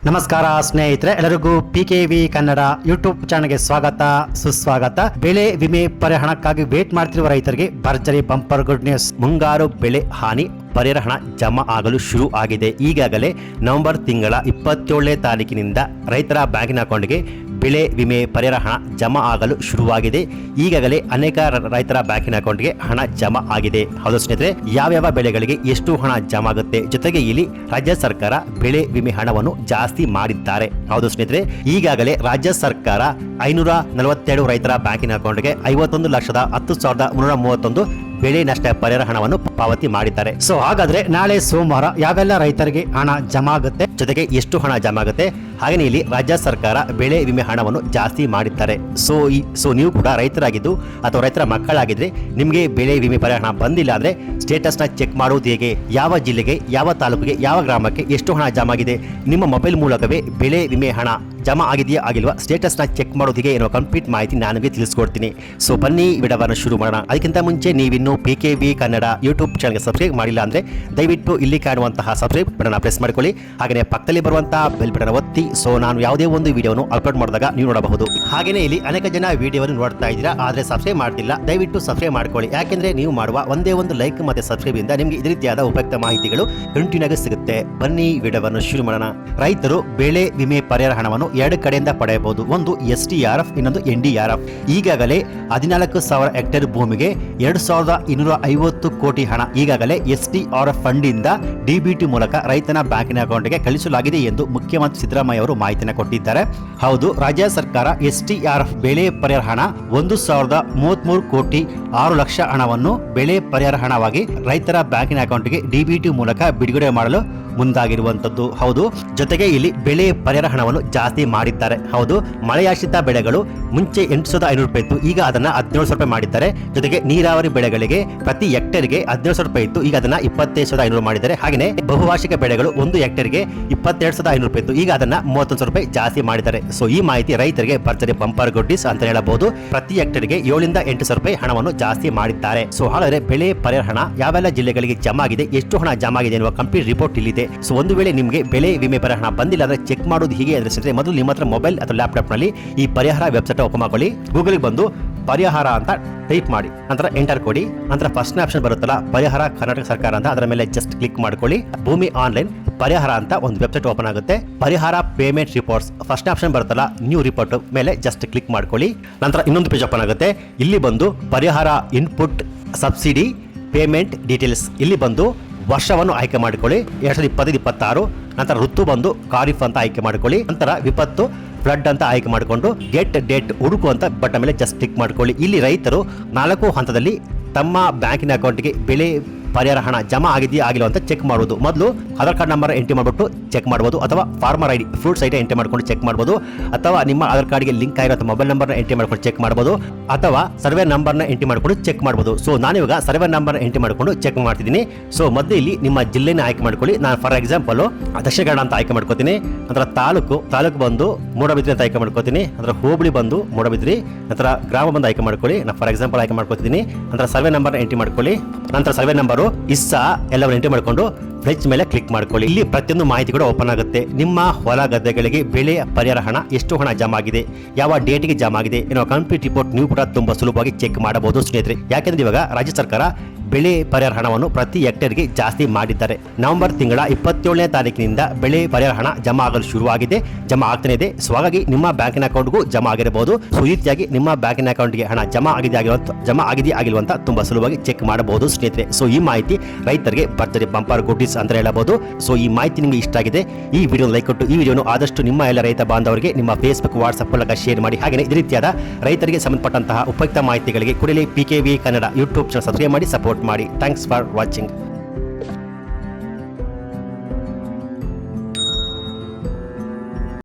ನಮಸ್ಕಾರ ಸ್ನೇಹಿತರೆ, ಎಲ್ಲರಿಗೂ PKV ಕನ್ನಡ ಯೂಟ್ಯೂಬ್ ಚಾನಲ್ಗೆ ಸ್ವಾಗತ ಸುಸ್ವಾಗತ. ಬೆಳೆ ವಿಮೆ ಪರಿಹಾರಕ್ಕಾಗಿ ವೇಟ್ ಮಾಡ್ತಿರುವ ರೈತರಿಗೆ ಭರ್ಜರಿ ಬಂಪರ್ ಗುಡ್ ನ್ಯೂಸ್. ಮುಂಗಾರು ಬೆಳೆ ಹಾನಿ ಪರಿಹಾರ ಹಣ ಜಮಾ ಆಗಲು ಶುರು ಆಗಿದೆ. ಈಗಾಗಲೇ ನವೆಂಬರ್ ತಿಂಗಳ 27ನೇ ತಾರೀಕಿನಿಂದ ರೈತರ ಬ್ಯಾಂಕಿನ ಅಕೌಂಟ್ಗೆ ಬೆಳೆ ವಿಮೆ ಪರಿಹಾರ ಹಣ ಜಮಾ ಆಗಲು ಶುರುವಾಗಿದೆ. ಈಗಾಗಲೇ ಅನೇಕ ರೈತರ ಬ್ಯಾಂಕಿನ ಅಕೌಂಟ್ಗೆ ಹಣ ಜಮಾ ಆಗಿದೆ. ಹೌದು ಸ್ನೇಹಿತರೆ, ಯಾವ್ಯಾವ ಬೆಳೆಗಳಿಗೆ ಎಷ್ಟು ಹಣ ಜಮಾ ಆಗುತ್ತೆ, ಜೊತೆಗೆ ಇಲ್ಲಿ ರಾಜ್ಯ ಸರ್ಕಾರ ಬೆಳೆ ವಿಮೆ ಹಣವನ್ನು ಜಾಸ್ತಿ ಮಾಡಿದ್ದಾರೆ. ಹೌದು ಸ್ನೇಹಿತರೆ, ಈಗಾಗಲೇ ರಾಜ್ಯ ಸರ್ಕಾರ 542 ರೈತರ ಬ್ಯಾಂಕಿನ ಅಕೌಂಟ್ಗೆ 51,10,331 ಬೆಳೆ ನಷ್ಟ ಪರಿಹಾರ ಹಣವನ್ನು ಪಾವತಿ ಮಾಡಿದ್ದಾರೆ. ಸೊ ಹಾಗಾದ್ರೆ ನಾಳೆ ಸೋಮವಾರ ಯಾವೆಲ್ಲ ರೈತರಿಗೆ ಹಣ ಜಮಾ ಆಗುತ್ತೆ, ಜೊತೆಗೆ ಎಷ್ಟು ಹಣ ಜಮಾ ಆಗುತ್ತೆ, ಹಾಗೆ ಇಲ್ಲಿ ರಾಜ್ಯ ಸರ್ಕಾರ ಬೆಳೆ ವಿಮೆ ಹಣವನ್ನು ಜಾಸ್ತಿ ಮಾಡಿದ್ದಾರೆ. ಸೊ ನೀವು ಕೂಡ ರೈತರಾಗಿದ್ದು ಅಥವಾ ರೈತರ ಮಕ್ಕಳಾಗಿದ್ರೆ ನಿಮಗೆ ಬೆಳೆ ವಿಮೆ ಪರಿಹಾರ ಹಣ ಬಂದಿಲ್ಲ ಅಂದ್ರೆ ಸ್ಟೇಟಸ್ನ ಚೆಕ್ ಮಾಡುವುದು ಹೇಗೆ, ಯಾವ ಜಿಲ್ಲೆಗೆ, ಯಾವ ತಾಲೂಕಿಗೆ, ಯಾವ ಗ್ರಾಮಕ್ಕೆ ಎಷ್ಟು ಹಣ ಜಮಾ ಆಗಿದೆ, ನಿಮ್ಮ ಮೊಬೈಲ್ ಮೂಲಕವೇ ಬೆಳೆ ವಿಮೆ ಹಣ ಜಮಾ ಆಗಿದೆಯಾ ಆಗಿಲ್ವಾ ಸ್ಟೇಟಸ್ನ ಚೆಕ್ ಮಾಡೋದಿಗೆ ಎನ್ನುವ ಕಂಪ್ಲೀಟ್ ಮಾಹಿತಿ ನಾನು ನಿಮಗೆ ತಿಳಿಸ್ಕೊಡ್ತೀನಿ. ಸೊ ಬನ್ನಿ ವಿಡಿಯೋವನ್ನು ಶುರು ಮಾಡೋಣ. ಅದಕ್ಕಿಂತ ಮುಂಚೆ ನೀವಿನ್ನು PKV ಕನ್ನಡ ಯೂಟ್ಯೂಬ್ ಚಾನಲ್ಗೆ ಸಬ್ಸ್ಕ್ರೈಬ್ ಮಾಡಿಲ್ಲ ಅಂದರೆ ದಯವಿಟ್ಟು ಇಲ್ಲಿ ಕಾಣುವಂತಹ ಸಬ್ಸ್ಕ್ರೈಬ್ ಬಟನ್ ಪ್ರೆಸ್ ಮಾಡಿಕೊಳ್ಳಿ. ಹಾಗೆಯೇ ಪಕ್ಕದಲ್ಲಿ ಬರುವಂತಹ ಬೆಲ್ ಬಟನ್ ಒತ್ತಿ. ಸೊ ನಾನು ಯಾವುದೇ ಒಂದು ವಿಡಿಯೋನು ಅಪ್ಲೋಡ್ ಮಾಡಿದಾಗ ನೀವು ನೋಡಬಹುದು. ಹಾಗೆಯೇ ಇಲ್ಲಿ ಅನೇಕ ಜನ ವಿಡಿಯೋವನ್ನು ನೋಡ್ತಾ ಇದ್ದೀರಾ, ಆದರೆ ಸಬ್ಸ್ಕ್ರೈಬ್ ಮಾಡ್ತಿಲ್ಲ. ದಯವಿಟ್ಟು ಸಬ್ಸ್ಕ್ರೈಬ್ ಮಾಡ್ಕೊಳ್ಳಿ. ಯಾಕೆಂದ್ರೆ ನೀವು ಮಾಡುವ ಒಂದೇ ಒಂದು ಲೈಕ್ ಮತ್ತೆ ಸಬ್ಸ್ಕ್ರೈಬ್ ಇಂದ ನಿಮಗೆ ಇದೇ ರೀತಿಯಾದ ಉಪಯುಕ್ತ ಮಾಹಿತಿಗಳು ಕಂಟಿನ್ಯೂ ಆಗಿ ಸಿಗುತ್ತೆ. ಬನ್ನಿ ವಿಡಿಯೋವನ್ನು ಶುರು ಮಾಡೋಣ. ರೈತರು ಬೆಳೆ ವಿಮೆ ಪರಿಹಾರ ಹಣವನ್ನು ಎರಡು ಕಡೆಯಿಂದ ಪಡೆಯಬಹುದು. ಒಂದು SDRF, ಇನ್ನೊಂದು NDRF. ಈಗಾಗಲೇ 14,000 ಹೆಕ್ಟೇರ್ ಭೂಮಿಗೆ 2,250 ಕೋಟಿ ಹಣ ಈಗಾಗಲೇ SDRF ಫಂಡ್ ಇಂದ DBT ಮೂಲಕ ರೈತನ ಬ್ಯಾಂಕಿನ ಅಕೌಂಟ್ಗೆ ಕಳಿಸಲಾಗಿದೆ ಎಂದು ಮುಖ್ಯಮಂತ್ರಿ ಸಿದ್ದರಾಮಯ್ಯ ಅವರು ಮಾಹಿತಿಯನ್ನು ಕೊಟ್ಟಿದ್ದಾರೆ. ಹೌದು, ರಾಜ್ಯ ಸರ್ಕಾರ SDRF ಬೆಳೆ ಪರಿಹಾರ ಹಣ 1,033 ಕೋಟಿ 6 ಲಕ್ಷ ಹಣವನ್ನು ಬೆಳೆ ಪರಿಹಾರ ಹಣವಾಗಿ ರೈತರ ಬ್ಯಾಂಕಿನ ಅಕೌಂಟ್ಗೆ DBT ಮೂಲಕ ಬಿಡುಗಡೆ ಮಾಡಲು ಮುಂದಾಗಿರುವಂತದ್ದು. ಹೌದು, ಜೊತೆಗೆ ಇಲ್ಲಿ ಬೆಳೆ ಪರಿಹಾರ ಹಣವನ್ನು ಜಾಸ್ತಿ ಮಾಡಿದ್ದಾರೆ. ಹೌದು, ಮಳೆಯಾಶ್ರಿತ ಬೆಳೆಗಳು ಮುಂಚೆ 8,500 ರೂಪಾಯಿ ಇತ್ತು, ಈಗ ಅದನ್ನ 17,000 ರೂಪಾಯಿ ಮಾಡಿದ್ದಾರೆ. ಜೊತೆಗೆ ನೀರಾವರಿ ಬೆಳೆಗಳಿಗೆ ಪ್ರತಿ ಹೆಕ್ಟೇರ್ಗೆ 17,000 ರೂಪಾಯಿ ಇತ್ತು, ಈಗ ಅದನ್ನ 25,500 ಮಾಡಿದ್ದಾರೆ. ಹಾಗೆಯೇ ಬಹುವಾರ್ಷಿಕ ಬೆಳೆಗಳು 1 ಹೆಕ್ಟೇರ್ಗೆ 22,500 ರೂಪಾಯಿ ಇತ್ತು, ಈಗ ಅದನ್ನ 31,000 ರೂಪಾಯಿ ಜಾಸ್ತಿ ಮಾಡಿದ್ದಾರೆ. ಸೊ ಈ ಮಾಹಿತಿ ರೈತರಿಗೆ ಭರ್ಜರಿ ಬಂಪರ್ ಗುಡ್ಡಿಸ್ ಅಂತ ಹೇಳಬಹುದು. ಪ್ರತಿ ಹೆಕ್ಟೇರ್ಗೆ 7,000 ರಿಂದ 8,000 ರೂಪಾಯಿ ಹಣವನ್ನು ಜಾಸ್ತಿ ಮಾಡಿದ್ದಾರೆ. ಸೊ ಹಾಗಾದ್ರೆ ಬೆಳೆ ಪರಿಹಾರ ಹಣ ಯಾವೆಲ್ಲ ಜಿಲ್ಲೆಗಳಿಗೆ ಜಮಾ ಆಗಿದೆ, ಎಷ್ಟು ಹಣ ಜಮಾ ಆಗಿದೆ ಎನ್ನುವ ಕಂಪ್ಲೀಟ್ ರಿಪೋರ್ಟ್ ಇಲ್ಲಿದೆ. ಸೊ ಒಂದು ವೇಳೆ ನಿಮಗೆ ಬೆಳೆ ವಿಮೆ ಪರಿಹಾರ ಹಣ ಬಂದಿಲ್ಲ ಅಂದ್ರೆ ಚೆಕ್ ಮಾಡೋದು ಹೀಗೆ ಅಂದ್ರೆ ಮೊದಲು ನಿಮ್ಮ ಹತ್ರ ಮೊಬೈಲ್ ಅಥವಾ ಲ್ಯಾಪ್ಟಾಪ್ ನಲ್ಲಿ ಈ ಪರಿಹಾರ ವೆಬ್ಸೈಟ್ ಓಪನ್ ಮಾಡ್ಕೊಳ್ಳಿ. ಗೂಗಲ್ ಬಂದು ಪರಿಹಾರ ಅಂತ ಟೈಪ್ ಮಾಡಿ, ನಂತರ ಎಂಟರ್ ಕೊಡಿ. ನಂತರ ಫಸ್ಟ್ ಆಪ್ಷನ್ ಬರುತ್ತಲ್ಲ ಪರಿಹಾರ ಕರ್ನಾಟಕ ಸರ್ಕಾರ ಅಂತ, ಅದರ ಮೇಲೆ ಜಸ್ಟ್ ಕ್ಲಿಕ್ ಮಾಡ್ಕೊಳ್ಳಿ. ಭೂಮಿ ಆನ್ಲೈನ್ ಪರಿಹಾರ ಅಂತ ಒಂದು ವೆಬ್ಸೈಟ್ ಓಪನ್ ಆಗುತ್ತೆ. ಪರಿಹಾರ ಪೇಮೆಂಟ್ ರಿಪೋರ್ಟ್ಸ್ ಫಸ್ಟ್ ಆಪ್ಷನ್ ಬರುತ್ತಲ್ಲ ನ್ಯೂ ರಿಪೋರ್ಟ್ ಮೇಲೆ ಜಸ್ಟ್ ಕ್ಲಿಕ್ ಮಾಡ್ಕೊಳ್ಳಿ. ನಂತರ ಇನ್ನೊಂದು ಪೇಜ್ ಓಪನ್ ಆಗುತ್ತೆ. ಇಲ್ಲಿ ಬಂದು ಪರಿಹಾರ ಇನ್ಪುಟ್ ಸಬ್ಸಿಡಿ ಪೇಮೆಂಟ್ ಡೀಟೇಲ್ಸ್, ಇಲ್ಲಿ ಬಂದು ವರ್ಷವನ್ನು ಆಯ್ಕೆ ಮಾಡಿಕೊಳ್ಳಿ, 2025-26. ನಂತರ ಋತು ಬಂದು ಖಾರಿಫ್ ಅಂತ ಆಯ್ಕೆ ಮಾಡಿಕೊಳ್ಳಿ. ನಂತರ ವಿಪತ್ತು ಫ್ಲಡ್ ಅಂತ ಆಯ್ಕೆ ಮಾಡಿಕೊಂಡು ಗೆಟ್ ಡೇಟ್ ಹುಡುಕು ಅಂತ ಬಟನ್ ಮೇಲೆ ಜಸ್ಟ್ ಕ್ಲಿಕ್ ಮಾಡ್ಕೊಳ್ಳಿ. ಇಲ್ಲಿ ರೈತರು 4 ಹಂತದಲ್ಲಿ ತಮ್ಮ ಬ್ಯಾಂಕಿನ ಅಕೌಂಟ್ಗೆ ಬೆಳೆ ಪರಿಹಾರ ಹಣ ಜಮಾ ಆಗಿದೆಯಾ ಆಗಿಲ್ಲ ಅಂತ ಚೆಕ್ ಮಾಡುವುದು. ಮೊದಲು ಆಧಾರ್ ಕಾರ್ಡ್ ನಂಬರ್ ಎಂಟ್ರಿ ಮಾಡಿಬಿಟ್ಟು ಚೆಕ್ ಮಾಡ್ಬೋದು, ಅಥವಾ farmer ID fruits ID entry ಮಾಡ್ಕೊಂಡು ಚೆಕ್ ಮಾಡ್ಬೋದು, ಅಥವಾ ನಿಮ್ಮ ಆಧಾರ್ ಕಾರ್ಡ್ಗೆ ಲಿಂಕ್ ಆಗಿರೋ ಮೊಬೈಲ್ ನಂಬರ್ನ ಎಂಟ್ರಿ ಮಾಡ್ಕೊಂಡು ಚೆಕ್ ಮಾಡ್ಬೋದು, ಅಥವಾ ಸರ್ವೆ ನಂಬರ್ನ ಎಂಟ್ರಿ ಮಾಡ್ಕೊಂಡು ಚೆಕ್ ಮಾಡ್ಬೋದು. ಸೊ ನಾನಿವಾಗ ಸರ್ವೆ ನಂಬರ್ ಎಂಟ್ರಿ ಮಾಡ್ಕೊಂಡು ಚೆಕ್ ಮಾಡ್ತಿದ್ದೀನಿ. ಸೊ ಮೊದಲು ಇಲ್ಲಿ ನಿಮ್ಮ ಜಿಲ್ಲೆನ ಆಯ್ಕೆ ಮಾಡ್ಕೊಳ್ಳಿ. ನಾನು ಫಾರ್ ಎಕ್ಸಾಂಪಲ್ ದಕ್ಷಿಣ ಕನ್ನಡ ಅಂತ ಆಯ್ಕೆ ಮಾಡ್ಕೋತೀನಿ. ನಂತರ ತಾಲೂಕು ಬಂದು ಮೂಡಬಿದ್ರಿ ಅಂತ ಆಯ್ಕೆ ಮಾಡ್ಕೋತೀನಿ. ನಂತರ ಹೋಬಳಿ ಬಂದು ಮೂಡಬಿದ್ರಿ. ನಂತರ ಗ್ರಾಮ ಬಂದು ಆಯ್ಕೆ ಮಾಡ್ಕೊಳ್ಳಿ. ನಾನು ಫಾರ್ ಎಕ್ಸಾಂಪಲ್ ಆಯ್ಕೆ ಮಾಡ್ಕೋತಿದ್ದೀನಿ. ನಂತರ ಸರ್ವೆ ನಂಬರ್ನ ಎಂಟ್ರಿ ಮಾಡ್ಕೊಳ್ಳಿ. ನಂತರ ಸರ್ವೆ ನಂಬರು ಇಸ್ಸಾ ಎಲ್ಲವನ್ನು ಎಂಟ್ರಿ ಮಾಡಿಕೊಂಡು ಫ್ಲೆಚ್ ಮೇಲೆ ಕ್ಲಿಕ್ ಮಾಡ್ಕೊಳ್ಳಿ. ಇಲ್ಲಿ ಪ್ರತಿಯೊಂದು ಮಾಹಿತಿ ಕೂಡ ಓಪನ್ ಆಗುತ್ತೆ. ನಿಮ್ಮ ಹೊಲ ಗದ್ದೆಗಳಿಗೆ ಬೆಳೆ ಪರಿಹಾರ ಹಣ ಎಷ್ಟು ಹಣ ಜಮಾ ಆಗಿದೆ, ಯಾವ ಡೇಟ್ಗೆ ಜಮಾ ಆಗಿದೆ ಎನ್ನುವ ಕಂಪ್ಲೀಟ್ ರಿಪೋರ್ಟ್ ನೀವು ಕೂಡ ತುಂಬಾ ಸುಲಭವಾಗಿ ಚೆಕ್ ಮಾಡಬಹುದು ಸ್ನೇಹಿತರೆ. ಯಾಕೆಂದ್ರೆ ಇವಾಗ ರಾಜ್ಯ ಸರ್ಕಾರ ಬೆಳೆ ಪರಿಹಾರ ಹಣವನ್ನು ಪ್ರತಿ ಹೆಕ್ಟೇರ್ಗೆ ಜಾಸ್ತಿ ಮಾಡಿದ್ದಾರೆ. ನವೆಂಬರ್ ತಿಂಗಳ 27ನೇ ತಾರೀಕಿನಿಂದ ಬೆಳೆ ಪರಿಹಾರ ಹಣ ಜಮಾ ಆಗಲು ಶುರುವಾಗಿದೆ, ಜಮಾ ಆಗ್ತಾನೆ ಇದೆ. ಸೊ ಹಾಗಾಗಿ ನಿಮ್ಮ ಬ್ಯಾಂಕಿನ ಅಕೌಂಟ್ಗೂ ಜಮಾ ಆಗಿರಬಹುದು. ಸೊ ಈ ರೀತಿಯಾಗಿ ನಿಮ್ಮ ಬ್ಯಾಂಕಿನ ಅಕೌಂಟ್ಗೆ ಹಣ ಜಮಾ ಆಗಿದೆಯಾ ಆಗಿಲ್ವಂತ ತುಂಬಾ ಸುಲಭವಾಗಿ ಚೆಕ್ ಮಾಡಬಹುದು ಸ್ನೇಹಿತರೆ. ಸೊ ಈ ಮಾಹಿತಿ ರೈತರಿಗೆ ಭರ್ಜರಿ ಬಂಪರ್ ಗುಡ್ಡಿಸ್ ಅಂತ ಹೇಳಬಹುದು. ಸೊ ಈ ಮಾಹಿತಿ ನಿಮಗೆ ಇಷ್ಟ ಆಗಿದೆ, ಈ ವಿಡಿಯೋ ಲೈಕ್ ಕೊಟ್ಟು ಈ ವಿಡಿಯೋನು ಆದಷ್ಟು ನಿಮ್ಮ ಎಲ್ಲ ರೈತ ಬಾಂಧವರಿಗೆ ನಿಮ್ಮ ಫೇಸ್ಬುಕ್ ವಾಟ್ಸ್ಆಪ್ ಮೂಲಕ ಶೇರ್ ಮಾಡಿ. ಹಾಗೆ ಇದೇ ರೀತಿಯಾದ ರೈತರಿಗೆ ಸಂಬಂಧಪಟ್ಟಂತಹ ಉಪಯುಕ್ತ ಮಾಹಿತಿಗಳಿಗೆ ಕೂಡಲೇ PKV Kannada YouTube channel subscribe ಮಾಡಿ, ಸಪೋರ್ಟ್ ಮಾಡಿ. Thanks for watching.